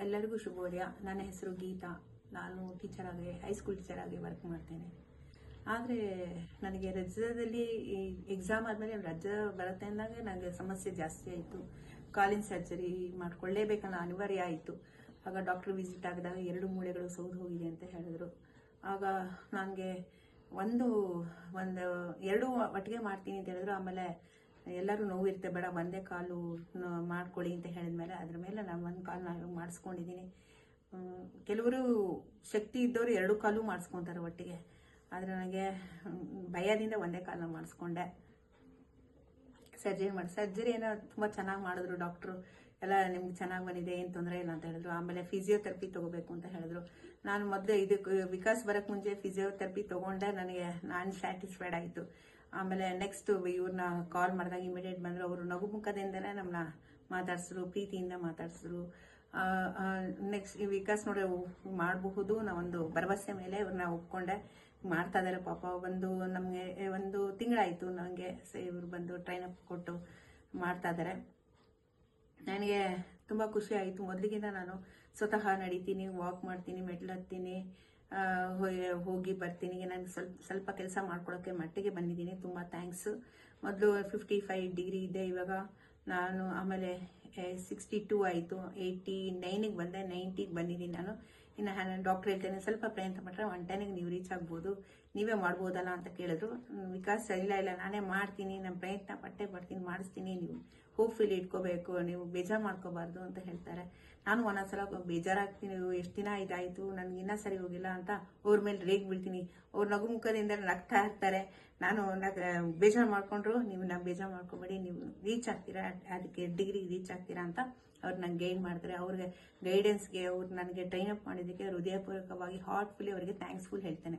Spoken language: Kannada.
ಎಲ್ಲರಿಗೂ ಶುಭೋದಯ. ನನ್ನ ಹೆಸರು ಗೀತಾ. ನಾನು ಟೀಚರ್ ಆಗಿ ಹೈಸ್ಕೂಲ್ ಟೀಚರ್ ಆಗಿ ವರ್ಕ್ ಮಾಡ್ತೇನೆ. ಆದರೆ ನನಗೆ ರಜದಲ್ಲಿ ಎಕ್ಸಾಮ್ ಆದಮೇಲೆ ರಜೆ ಬರುತ್ತೆ ಅಂದಾಗ ನನಗೆ ಸಮಸ್ಯೆ ಜಾಸ್ತಿ ಆಯಿತು. ಕಾಲಿನ ಸರ್ಜರಿ ಮಾಡ್ಕೊಳ್ಳೇಬೇಕನ್ನೋ ಅನಿವಾರ್ಯ ಆಯಿತು. ಆಗ ಡಾಕ್ಟ್ರ್ ವಿಸಿಟ್ ಆಗಿದಾಗ 2 ಮೂಳೆಗಳು ಸೌದು ಹೋಗಿದೆ ಅಂತ ಹೇಳಿದ್ರು. ಆಗ ನನಗೆ ಒಂದು 2 ಒಟ್ಟಿಗೆ ಮಾಡ್ತೀನಿ ಅಂತ ಹೇಳಿದ್ರು. ಆಮೇಲೆ ಎಲ್ಲರೂ ನೋವಿರುತ್ತೆ, ಬೇಡ ಒಂದೇ ಕಾಲು ಮಾಡ್ಕೊಳ್ಳಿ ಅಂತ ಹೇಳಿದ್ಮೇಲೆ ಅದ್ರ ಮೇಲೆ ನಾನು ಒಂದು ಕಾಲು ನಾನು ಮಾಡಿಸ್ಕೊಂಡಿದ್ದೀನಿ. ಕೆಲವರು ಶಕ್ತಿ ಇದ್ದವರು 2 ಕಾಲು ಮಾಡಿಸ್ಕೊತಾರೆ ಒಟ್ಟಿಗೆ. ಆದರೆ ನನಗೆ ಭಯದಿಂದ ಒಂದೇ ಕಾಲನ್ನ ಮಾಡಿಸ್ಕೊಂಡೆ. ಸರ್ಜರಿ ಏನೋ ತುಂಬ ಚೆನ್ನಾಗಿ ಮಾಡಿದ್ರು ಡಾಕ್ಟ್ರು. ಎಲ್ಲ ನಿಮ್ಗೆ ಚೆನ್ನಾಗಿ ಬಂದಿದೆ, ಏನು ತೊಂದರೆ ಇಲ್ಲ ಅಂತ ಹೇಳಿದ್ರು. ಆಮೇಲೆ ಫಿಸಿಯೋಥೆರಪಿ ತೊಗೋಬೇಕು ಅಂತ ಹೇಳಿದ್ರು. ನಾನು ಮೊದಲು ಇದಕ್ಕೆ ವಿಕಾಸ್ ಬರೋಕ್ಕೆ ಮುಂಚೆ ಫಿಸಿಯೋಥೆರಪಿ ತೊಗೊಂಡೆ. ನಾನು ಸ್ಯಾಟಿಸ್ಫೈಡ್ ಆಯಿತು. ಆಮೇಲೆ ನೆಕ್ಸ್ಟ್ ಇವ್ರನ್ನ ಕಾಲ್ ಮಾಡಿದಾಗ ಇಮಿಡಿಯೇಟ್ ಬಂದರು. ಅವರು ನಗುಮುಖದಿಂದನೇ ನಮ್ಮನ್ನ ಮಾತಾಡಿಸಿದ್ರು, ಪ್ರೀತಿಯಿಂದ ಮಾತಾಡಿಸಿದ್ರು. ನೆಕ್ಸ್ಟ್ ಈ ವಿಕಾಸ್ ನೋಡಿ ಮಾಡಬಹುದು ನಾವೊಂದು ಭರವಸೆ ಮೇಲೆ ಇವ್ರನ್ನ ಒಪ್ಕೊಂಡೆ. ಮಾಡ್ತಾ ಇದ್ದಾರೆ ಪಾಪ. ನಮಗೆ 1 ತಿಂಗಳಾಯಿತು ನನಗೆ ಇವರು ಬಂದು ಟ್ರೈನ್ ಅಪ್ ಕೊಟ್ಟು ಮಾಡ್ತಾ ಇದ್ದಾರೆ. ನನಗೆ ತುಂಬ ಖುಷಿ ಆಯಿತು. ಮೊದಲಿಗಿಂತ ನಾನು ಸ್ವತಃ ನಡಿತೀನಿ, ವಾಕ್ ಮಾಡ್ತೀನಿ, ಮೆಟ್ಲು ಹತ್ತೀನಿ, ಹೋಗಿ ಬರ್ತೀನಿ. ನನಗೆ ಸ್ವಲ್ಪ ಕೆಲಸ ಮಾಡ್ಕೊಳ್ಳೋಕ್ಕೆ ಮಟ್ಟಿಗೆ ಬಂದಿದ್ದೀನಿ. ತುಂಬ ಥ್ಯಾಂಕ್ಸ್. ಮೊದಲು 55 ಡಿಗ್ರಿ ಇದ್ದೆ, ಇವಾಗ ನಾನು ಆಮೇಲೆ 62 ಆಯಿತು. 89ಗೆ ಬಂದೆ, 90ಗೆ ಬಂದಿದ್ದೀನಿ ನಾನು. ಇನ್ನು ಡಾಕ್ಟ್ರ್ ಹೇಳ್ತೇನೆ ಸ್ವಲ್ಪ ಪ್ರಯತ್ನ ಪಟ್ಟರೆ 110ಗೆ ನೀವು ರೀಚ್ ಆಗ್ಬೋದು, ನೀವೇ ಮಾಡ್ಬೋದಲ್ಲ ಅಂತ ಕೇಳಿದ್ರು. ವಿಕಾಸ್ ಇಲ್ಲ ನಾನೇ ಮಾಡ್ತೀನಿ, ನಾನು ಪ್ರಯತ್ನ ಪಟ್ಟೆ ಪಡ್ತೀನಿ, ಮಾಡಿಸ್ತೀನಿ, ನೀವು ಹೋಪ್ಫುಲಿ ಇಟ್ಕೋಬೇಕು, ನೀವು ಬೇಜಾರು ಮಾಡ್ಕೋಬಾರ್ದು ಅಂತ ಹೇಳ್ತಾರೆ. ನಾನು ಒಂದೊಂದ್ಸಲ ಬೇಜಾರಾಗ್ತೀನಿ, ಎಷ್ಟು ದಿನ ಇದಾಯಿತು ನನಗೆ ಇನ್ನೂ ಸರಿ ಹೋಗಿಲ್ಲ ಅಂತ ಅವ್ರ ಮೇಲೆ ರೇಗ್ ಬೀಳ್ತೀನಿ. ಅವ್ರು ನಗುಮುಖದಿಂದ ನಗ್ತಾ ಇರ್ತಾರೆ. ನಾನು ಬೇಜಾರು ಮಾಡ್ಕೊಂಡ್ರು, ನೀವು ಬೇಜಾರು ಮಾಡ್ಕೊಬೇಡಿ, ನೀವು ರೀಚ್ ಆಗ್ತೀರಾ, ಅದಕ್ಕೆ ಡಿಗ್ರಿ ರೀಚ್ ಆಗ್ತೀರಾ ಅಂತ ಅವ್ರು ನಂಗೆ ಗೈಡ್ ಮಾಡ್ತಾರೆ. ಅವ್ರಿಗೆ ಗೈಡೆನ್ಸ್ಗೆ, ಅವ್ರು ನನಗೆ ಟ್ರೈನ್ ಅಪ್ ಮಾಡಿದ್ದಕ್ಕೆ ಹೃದಯಪೂರ್ವಕವಾಗಿ ಹಾರ್ಟ್ಫುಲಿ ಅವರಿಗೆ ಥ್ಯಾಂಕ್ಸ್ಫುಲ್ ಹೇಳ್ತೇನೆ.